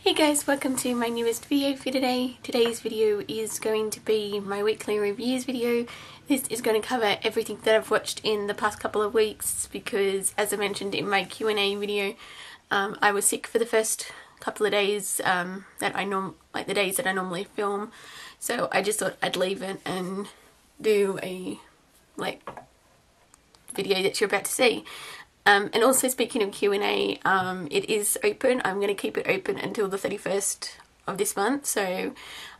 Hey guys, welcome to my newest video for today. Today's video is going to be my weekly reviews video. This is going to cover everything that I've watched in the past couple of weeks because, as I mentioned in my Q&A video, I was sick for the first couple of days the days that I normally film. So I just thought I'd leave it and do a video that you're about to see. And also, speaking of Q&A, it is open. I'm going to keep it open until the 31st of this month, so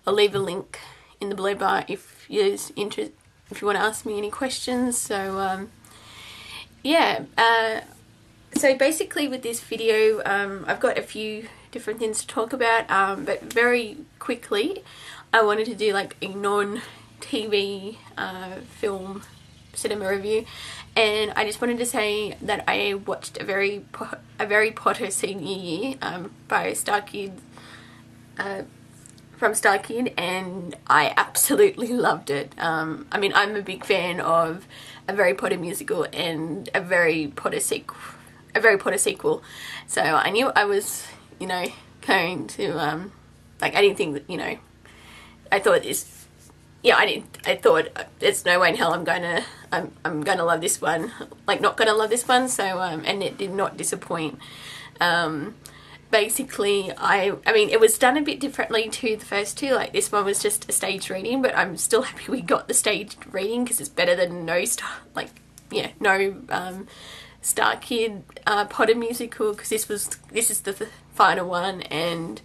I'll leave a link in the below bar if you want to ask me any questions. So so basically with this video, I've got a few different things to talk about, but very quickly I wanted to do like a non-TV film cinema review. And I just wanted to say that I watched a very Potter Senior Year by Starkid, from Starkid, and I absolutely loved it. I mean, I'm a big fan of a very Potter musical and a very Potter sequel. So I knew I was, going to I didn't think that, I thought I thought there's no way in hell I'm gonna love this one. Not gonna love this one. So and it did not disappoint. Basically, I mean, it was done a bit differently to the first two. Like, this one was just a staged reading, but I'm still happy we got the staged reading because it's better than no Starkid Potter musical, because this is the final one. And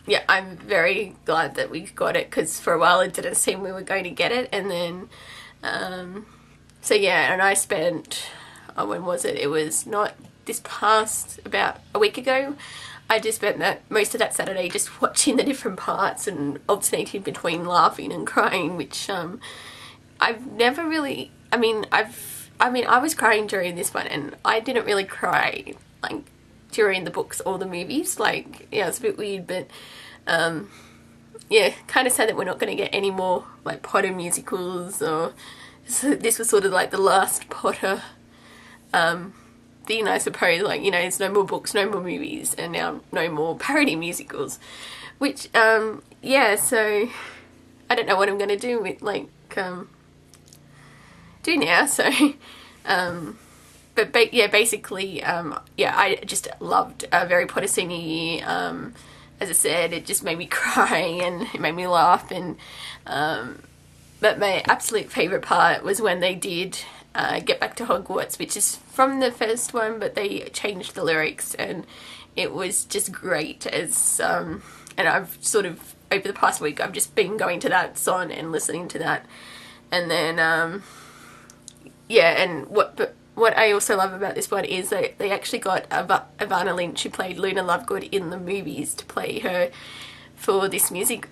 yeah, I'm very glad that we got it, because for a while it didn't seem we were going to get it. And then so yeah, and I spent, when was it? It was not this past, about a week ago. I just spent most of that Saturday just watching the different parts and alternating between laughing and crying, which I've never really, I was crying during this one, and I didn't really cry during the books or the movies. Yeah, it's a bit weird, but yeah, kind of sad that we're not going to get any more Potter musicals, or this was sort of the last Potter thing, I suppose. There's no more books, no more movies, and now no more parody musicals, which yeah, so I don't know what I'm going to do with do now. So but yeah, basically, yeah, I just loved Very Potter Senior Year. As I said, it just made me cry and it made me laugh. And but my absolute favourite part was when they did Get Back to Hogwarts, which is from the first one, but they changed the lyrics, and it was just great. And I've sort of, over the past week, I've just been going to that song and listening to that. And then yeah, and what I also love about this one is that they actually got Ivana Lynch, who played Luna Lovegood in the movies, to play her for this music,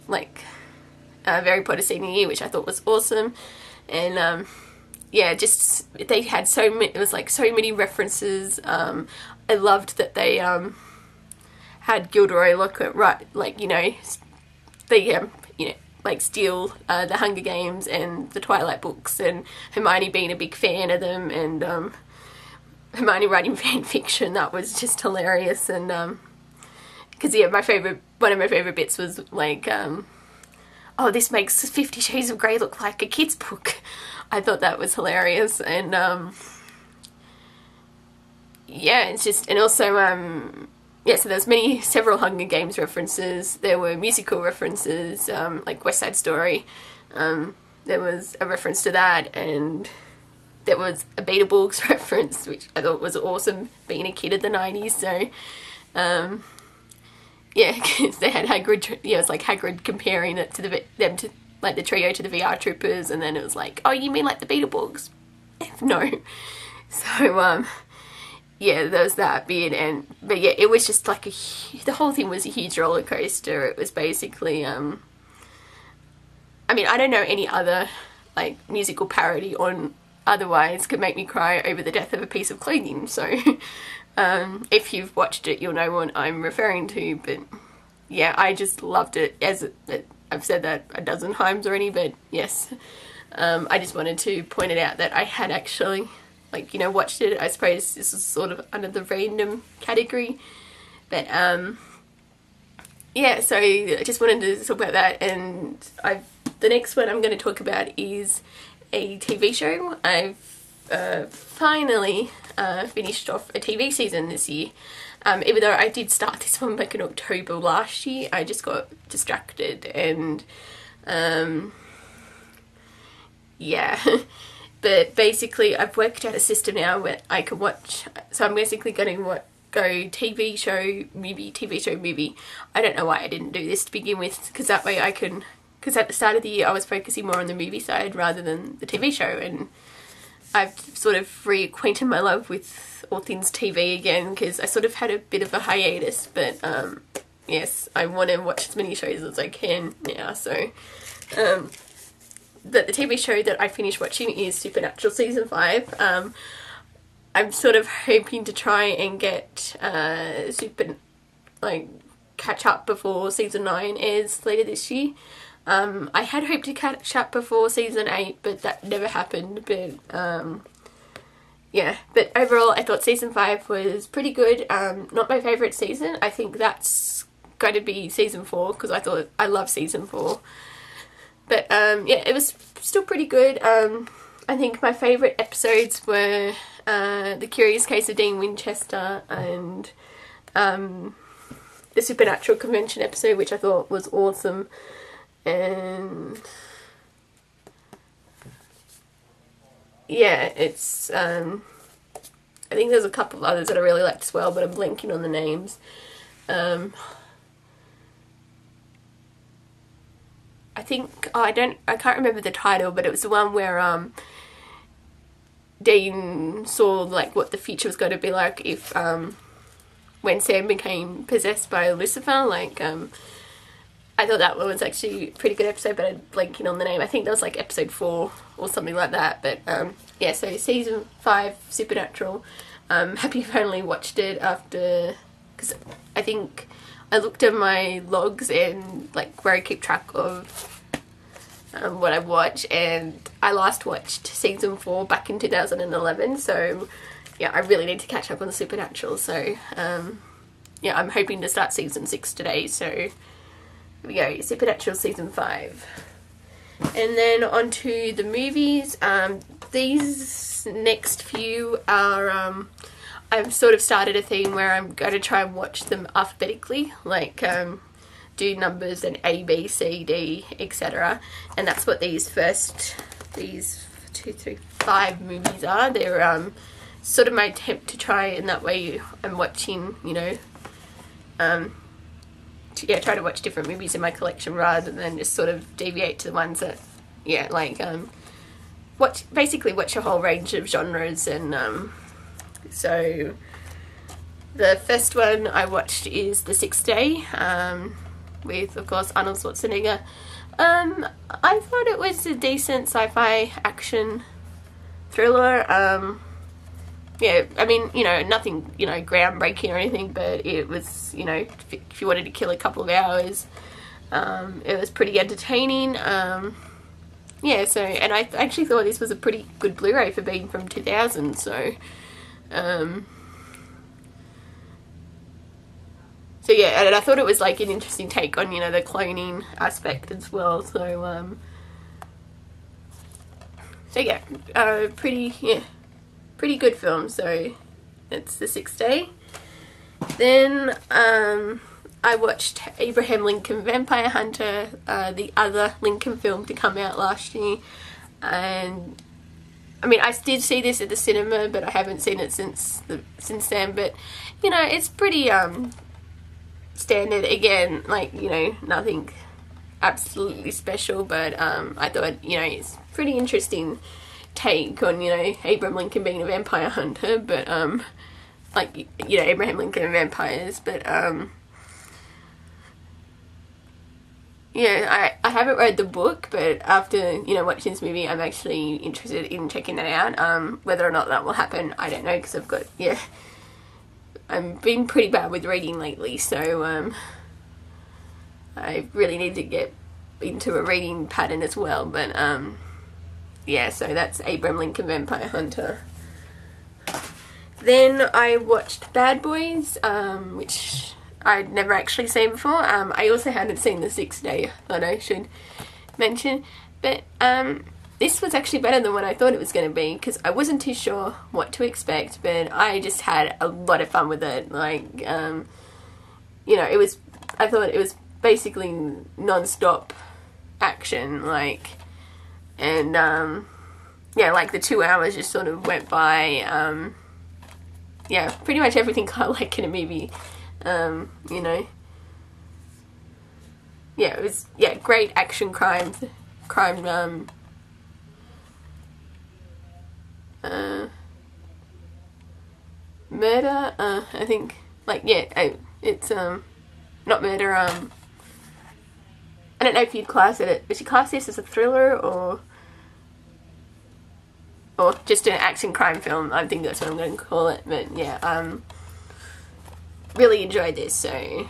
Very Potter Senior Year, which I thought was awesome. And yeah, just they had so many, it was so many references. I loved that they had Gilderoy Lockhart, right, they steal the Hunger Games and the Twilight books, and Hermione being a big fan of them, and Hermione writing fan fiction. That was just hilarious. And because yeah, one of my favourite bits was oh, this makes 50 Shades of Grey look like a kid's book. I thought that was hilarious. And yeah, it's just, and also yeah, so there's several Hunger Games references. There were musical references, like West Side Story. There was a reference to that, and there was a Beetleborgs reference, which I thought was awesome, being a kid of the 90s. So, yeah, because they had Hagrid, yeah, it was Hagrid comparing it to them to, the trio to the VR Troopers, and then it was oh, you mean the Beetleborgs? No. So, yeah, there was that bit, but yeah, it was just the whole thing was a huge roller coaster. It was basically, I don't know any other musical parody on otherwise could make me cry over the death of a piece of clothing. So if you've watched it, you'll know what I'm referring to. But yeah, I just loved it. I've said that a dozen times already, but yes, I just wanted to point it out that I had actually watched it. I suppose this is sort of under the random category, but yeah, so I just wanted to talk about that, and the next one I'm going to talk about is a TV show. I've finally finished off a TV season this year. Even though I did start this one back in October last year, I just got distracted and yeah. But basically I've worked out a system now where I can watch, so I'm basically going to go TV show, movie, TV show, movie. I don't know why I didn't do this to begin with, because that way I can, because at the start of the year I was focusing more on the movie side rather than the TV show, and I've sort of reacquainted my love with all things TV again, because I sort of had a bit of a hiatus, but yes, I want to watch as many shows as I can now, so but the TV show that I finished watching is Supernatural Season 5. I'm sort of hoping to try and get catch up before Season 9 airs later this year. I had hoped to catch up before Season 8, but that never happened, but yeah, but overall I thought Season 5 was pretty good. Not my favourite season. I think that's going to be Season 4, because I love Season 4. But yeah, it was still pretty good. I think my favourite episodes were The Curious Case of Dean Winchester and the Supernatural Convention episode, which I thought was awesome. And yeah, it's I think there's a couple of others that I really liked as well, but I'm blanking on the names. I think, I can't remember the title, but it was the one where Dean saw like what the future was going to be like if when Sam became possessed by Lucifer. Like I thought that one was actually a pretty good episode, but I'm blanking on the name. I think that was like episode 4 or something like that. But yeah, so Season 5 Supernatural. Happy you finally watched it after, because I think I looked at my logs and like where I keep track of what I've watched, and I last watched Season 4 back in 2011, so yeah, I really need to catch up on the Supernatural. So yeah, I'm hoping to start Season 6 today, so here we go, Supernatural Season 5. And then on to the movies. These next few are I've sort of started a theme where I'm going to try and watch them alphabetically, like do numbers and A, B, C, D, etc. And that's what these 5 movies are. They're sort of my attempt to try, and that way I'm watching, you know, try to watch different movies in my collection rather than just sort of deviate to the ones that, yeah, like basically watch a whole range of genres. And so the first one I watched is The Sixth Day, with, of course, Arnold Schwarzenegger. I thought it was a decent sci-fi action thriller. Yeah, I mean, you know, nothing, you know, groundbreaking or anything, but it was, you know, if you wanted to kill a couple of hours, it was pretty entertaining. Yeah, so, and I actually thought this was a pretty good Blu-ray for being from 2000, so so yeah, and I thought it was like an interesting take on, you know, the cloning aspect as well. So so yeah, pretty good film. So it's The Sixth Day. Then I watched Abraham Lincoln Vampire Hunter, the other Lincoln film to come out last year, and I mean, I did see this at the cinema, but I haven't seen it since then. But you know, it's pretty standard again, like, you know, nothing absolutely special, but I thought, you know, it's pretty interesting take on, you know, Abraham Lincoln being a vampire hunter, but like, you know, Abraham Lincoln and vampires, but yeah, I haven't read the book, but after, you know, watching this movie, I'm actually interested in checking that out. Whether or not that will happen, I don't know, because I've got, yeah, I've been pretty bad with reading lately, so I really need to get into a reading pattern as well. But yeah, so that's Abraham Lincoln Vampire Hunter. Then I watched Bad Boys, which I'd never actually seen before. I also hadn't seen The Sixth Day, I thought I should mention. But this was actually better than what I thought it was going to be, because I wasn't too sure what to expect, but I just had a lot of fun with it. Like, you know, I thought it was basically non-stop action, like, and yeah, like the 2 hours just sort of went by. Yeah, pretty much everything I like in a movie, you know. Yeah, it was, yeah, great action crime, murder, I think, like, yeah, it's, not murder, I don't know if you'd class it, would you class this as a thriller, or just an action crime film? I think that's what I'm going to call it, but yeah, really enjoyed this, so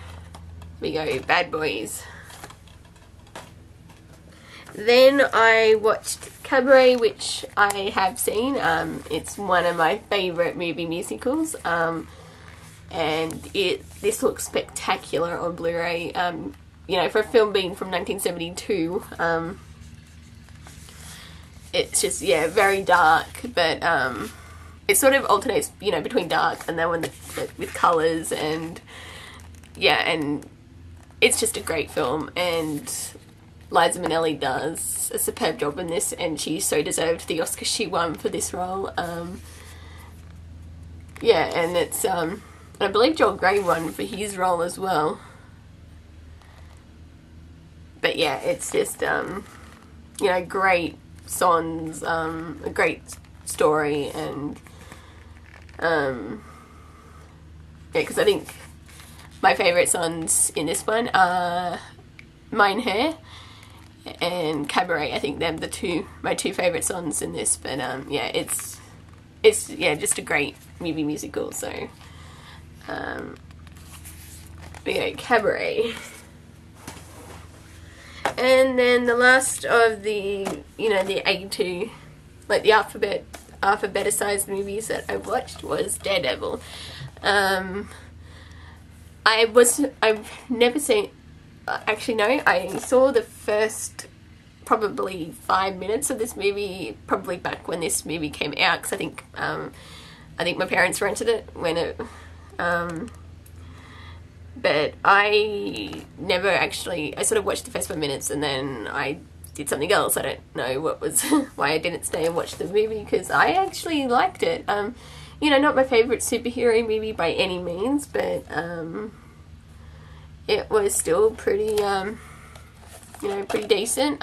we go Bad Boys. Then I watched Cabaret, which I have seen. It's one of my favourite movie musicals, and this looks spectacular on Blu-ray. You know, for a film being from 1972, it's just, yeah, very dark, but it sort of alternates, you know, between dark and then with colours, and yeah, and it's just a great film, and Liza Minnelli does a superb job in this, and she so deserved the Oscar she won for this role. Yeah, and it's, I believe Joel Grey won for his role as well. But yeah, it's just, you know, great songs, a great story, and, yeah, because I think my favourite songs in this one are Mine Her and Cabaret. I think they're my two favourite songs in this, but yeah, it's yeah, just a great movie musical. So we go Cabaret, and then the last of the, you know, the A2, like the alphabeticized movies that I watched was Daredevil. I've never seen. Actually, no, I saw the first probably 5 minutes of this movie, probably back when this movie came out, because I think my parents rented it when it, but I never actually, I sort of watched the first 5 minutes and then I did something else. I don't know what was, why I didn't stay and watch the movie, because I actually liked it. You know, not my favourite superhero movie by any means, but, it was still pretty, you know, pretty decent.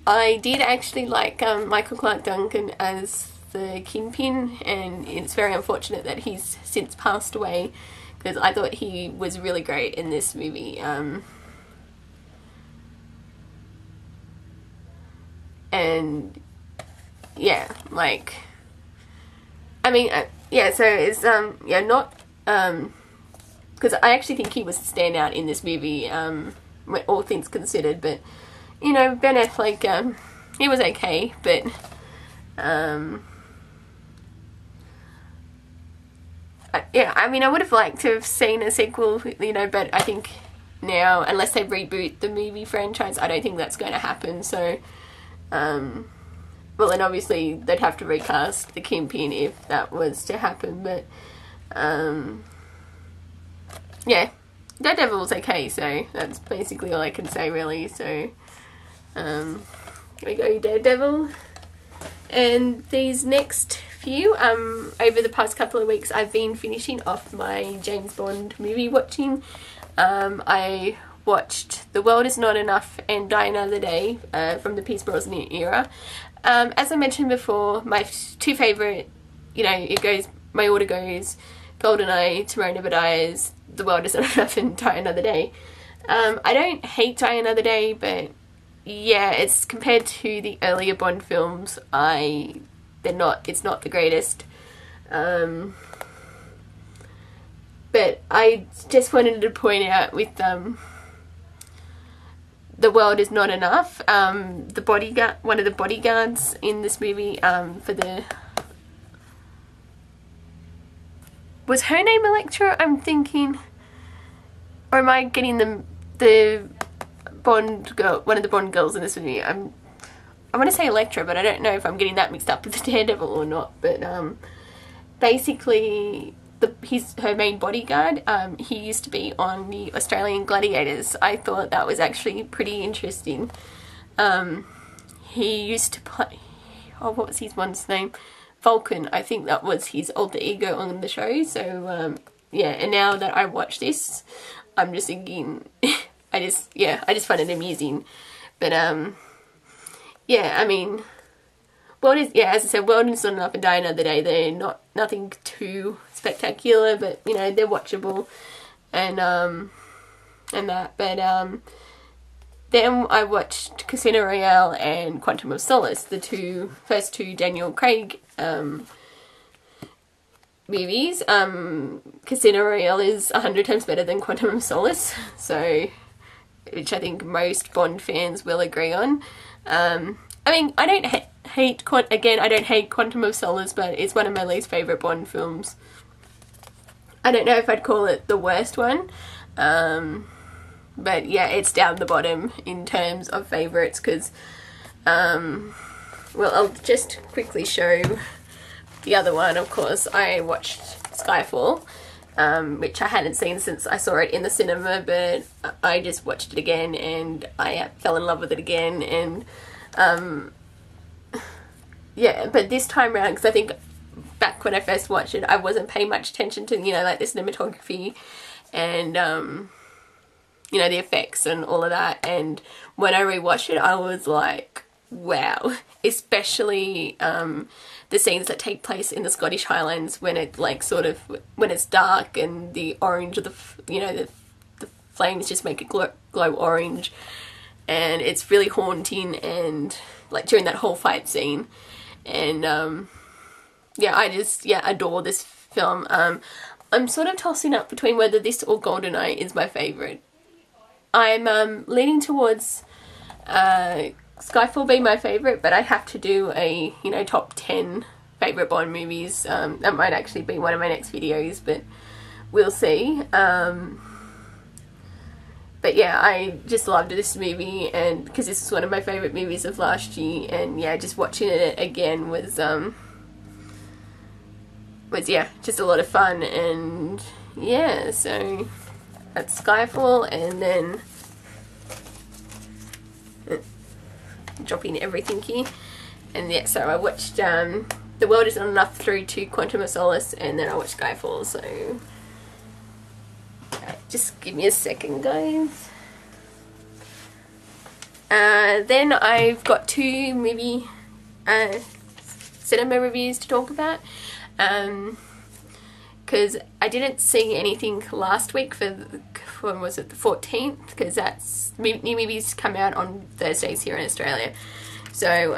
I did actually like Michael Clarke Duncan as the Kingpin, and it's very unfortunate that he's since passed away, because I thought he was really great in this movie. And yeah, like, I mean, yeah, so it's, yeah, not, because I actually think he was a standout in this movie, all things considered, but, you know, Ben Affleck, he was okay, but, yeah, I mean, I would have liked to have seen a sequel, you know, but I think now, unless they reboot the movie franchise, I don't think that's going to happen, so, well, then obviously they'd have to recast the Kingpin if that was to happen, but, yeah, Daredevil's okay, so that's basically all I can say, really. So, we go Daredevil. And these next few, over the past couple of weeks, I've been finishing off my James Bond movie watching. I watched The World Is Not Enough and Die Another Day, from the Pierce Brosnan era. As I mentioned before, my two favourite, you know, my order goes GoldenEye, Tomorrow Never Dies, The World Is Not Enough, and Die Another Day. I don't hate Die Another Day, but yeah, it's compared to the earlier Bond films, it's not the greatest. But I just wanted to point out with The World Is Not Enough, the bodyguard, one of the bodyguards in this movie, for the was her name Electra? I'm thinking, or am I getting the Bond girl, one of the Bond girls in this movie? I want to say Electra, but I don't know if I'm getting that mixed up with the Daredevil or not. But basically, her main bodyguard, he used to be on the Australian Gladiators. I thought that was actually pretty interesting. He used to play, oh, what was his one's name? Vulcan. I think that was his alter ego on the show. So yeah, and now that I watch this, I'm just thinking, I just find it amusing. But yeah, I mean, as I said, World is Not Enough and Die Another Day. They're nothing too spectacular, but you know, they're watchable, and that. But then I watched Casino Royale and Quantum of Solace, the first two Daniel Craig movies. Casino Royale is 100 times better than Quantum of Solace, so, which I think most Bond fans will agree on. I mean, I don't hate Quantum of Solace, but it's one of my least favourite Bond films. I don't know if I'd call it the worst one, but yeah, it's down the bottom in terms of favourites, because, well, I'll just quickly show the other one. Of course, I watched Skyfall, which I hadn't seen since I saw it in the cinema, but I just watched it again and I fell in love with it again. And yeah, but this time around, because I think back when I first watched it, I wasn't paying much attention to, you know, like the cinematography and you know, the effects and all of that. And when I rewatched it, I was like, wow. Especially the scenes that take place in the Scottish Highlands, when it like sort of, when it's dark and the orange of the, you know, the flames just make it glow orange, and it's really haunting, and like during that whole fight scene. And yeah, I just adore this film. I'm sort of tossing up between whether this or GoldenEye is my favourite. I'm leaning towards Skyfall being my favourite, but I have to do a, you know, top 10 favourite Bond movies. That might actually be one of my next videos, but we'll see. But yeah, I just loved this movie, and because this is one of my favourite movies of last year, and yeah, just watching it again was yeah, just a lot of fun. And yeah, so that's Skyfall. And then dropping everything here, and yeah, so I watched The World Is Not Enough through to Quantum of Solace, and then I watched Skyfall. So just give me a second, guys. Then I've got two movie cinema reviews to talk about, because I didn't see anything last week for when was it, the 14th, because that's new movies come out on Thursdays here in Australia. So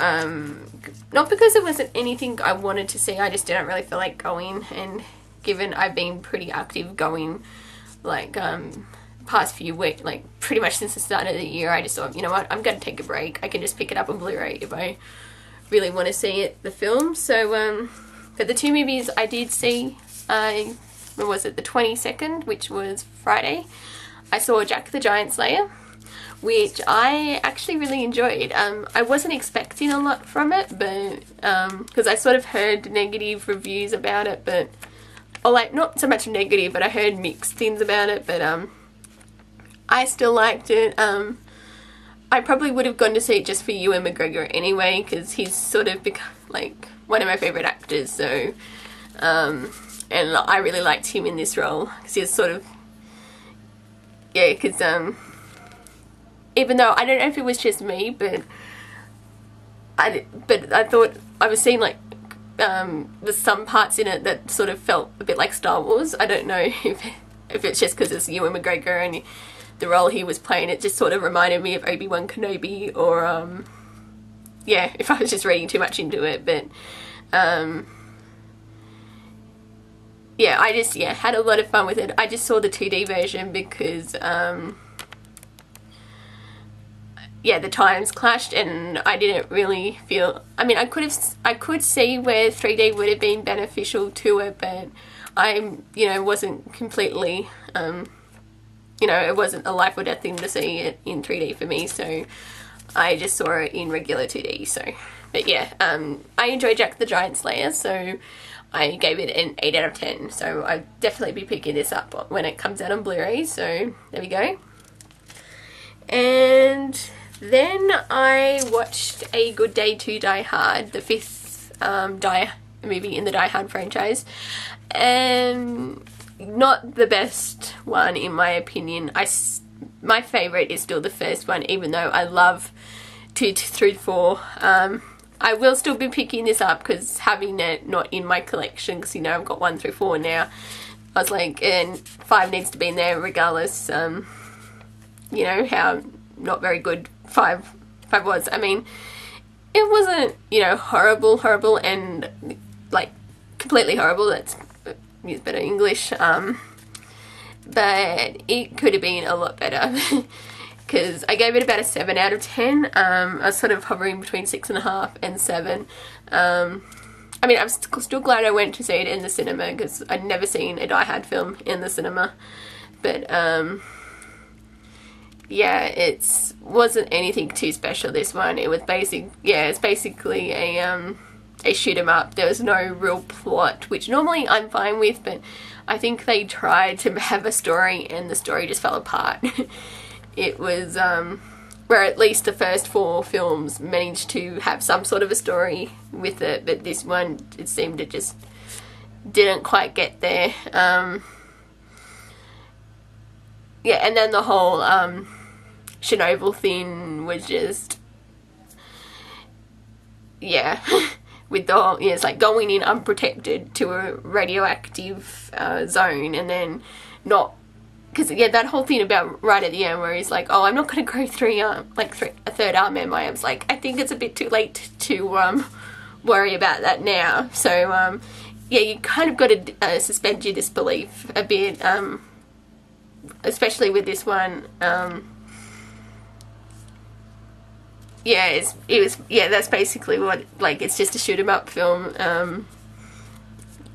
not because there wasn't anything I wanted to see, I just didn't really feel like going, and given I've been pretty active going, like past few weeks, like pretty much since the start of the year, I just thought, you know what, I'm going to take a break. I can just pick it up on Blu-ray if I really want to see it, the film. So but the two movies I did see, when was it, the 22nd, which was Friday, I saw Jack the Giant Slayer, which I actually really enjoyed. I wasn't expecting a lot from it, but because I sort of heard negative reviews about it, but, or like not so much negative, but I heard mixed things about it, but I still liked it. I probably would have gone to see it just for Ewan McGregor anyway, because he's sort of become like one of my favourite actors. So and I really liked him in this role, because he was sort of, yeah, because even though I don't know if it was just me, but I thought I was seeing like there's some parts in it that sort of felt a bit like Star Wars. I don't know if it's just because it's Ewan McGregor and the role he was playing, it just sort of reminded me of Obi-Wan Kenobi, or yeah, if I was just reading too much into it. But yeah, I just had a lot of fun with it. I just saw the 2D version because yeah, the times clashed, and I didn't really feel, I mean, I could see where 3D would have been beneficial to it, but I, you know, wasn't completely, you know, it wasn't a life or death thing to see it in 3D for me, so I just saw it in regular 2D, so. But yeah, I enjoy Jack the Giant Slayer, so I gave it an 8 out of 10. So I'll definitely be picking this up when it comes out on Blu-ray, so there we go. And then I watched A Good Day to Die Hard, the 5th movie in the Die Hard franchise. And not the best one in my opinion. My favourite is still the first one, even though I love 2 through 4. I will still be picking this up because having it not in my collection, because, you know, I've got 1 through 4 now. I was like, and 5 needs to be in there regardless, you know, how not very good 5 was. I mean, it wasn't, you know, horrible and, like, completely horrible. That's use better English. But it could have been a lot better. Because I gave it about a 7 out of 10. I was sort of hovering between 6.5 and 7. I mean, I'm still glad I went to see it in the cinema because I'd never seen a Die Hard film in the cinema. But yeah, it wasn't anything too special, this one. It was it's basically a shoot 'em up. There was no real plot, which normally I'm fine with, but I think they tried to have a story and the story just fell apart. It was, where at least the first 4 films managed to have some sort of a story with it, but this one, it seemed to just didn't quite get there. Yeah, and then the whole, Chernobyl thing was just, yeah, with the whole, yeah, it's like going in unprotected to a radioactive, zone and then not. Because, yeah, that whole thing about right at the end where he's like, oh, I'm not going to grow a third arm in my arms. Like, I think it's a bit too late to worry about that now. So, yeah, you kind of got to suspend your disbelief a bit, especially with this one. Yeah, yeah, that's basically what, like, it's just a shoot 'em up film.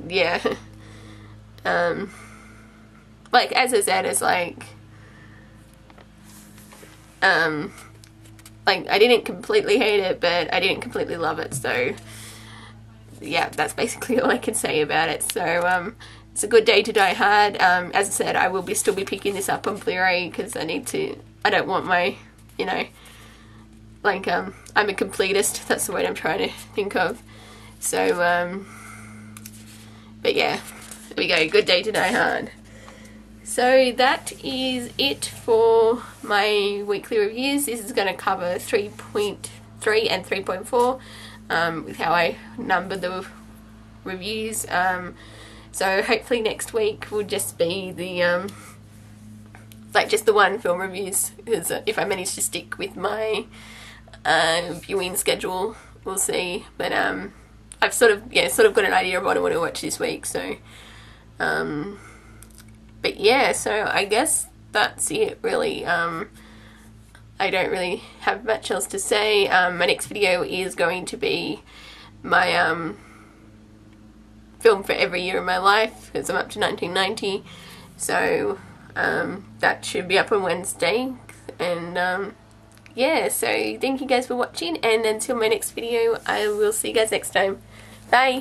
Yeah. Like, as I said, it's like, I didn't completely hate it, but I didn't completely love it, so, yeah, that's basically all I can say about it. So, it's a good day to Die Hard. As I said, I will still be picking this up on Blu-ray, because I don't want my, you know, like, I'm a completist, that's the word I'm trying to think of. So, but yeah, there we go, good day to Die Hard. So that is it for my weekly reviews. This is going to cover 3.3 and 3.4 with how I number the reviews. So hopefully next week will just be the like just the 1 film reviews, because if I manage to stick with my viewing schedule, we'll see. But I've sort of got an idea of what I want to watch this week. So but yeah, so I guess that's it really. I don't really have much else to say. My next video is going to be my film for every year of my life, because I'm up to 1990. So that should be up on Wednesday. And yeah, so thank you guys for watching, and until my next video, I will see you guys next time. Bye!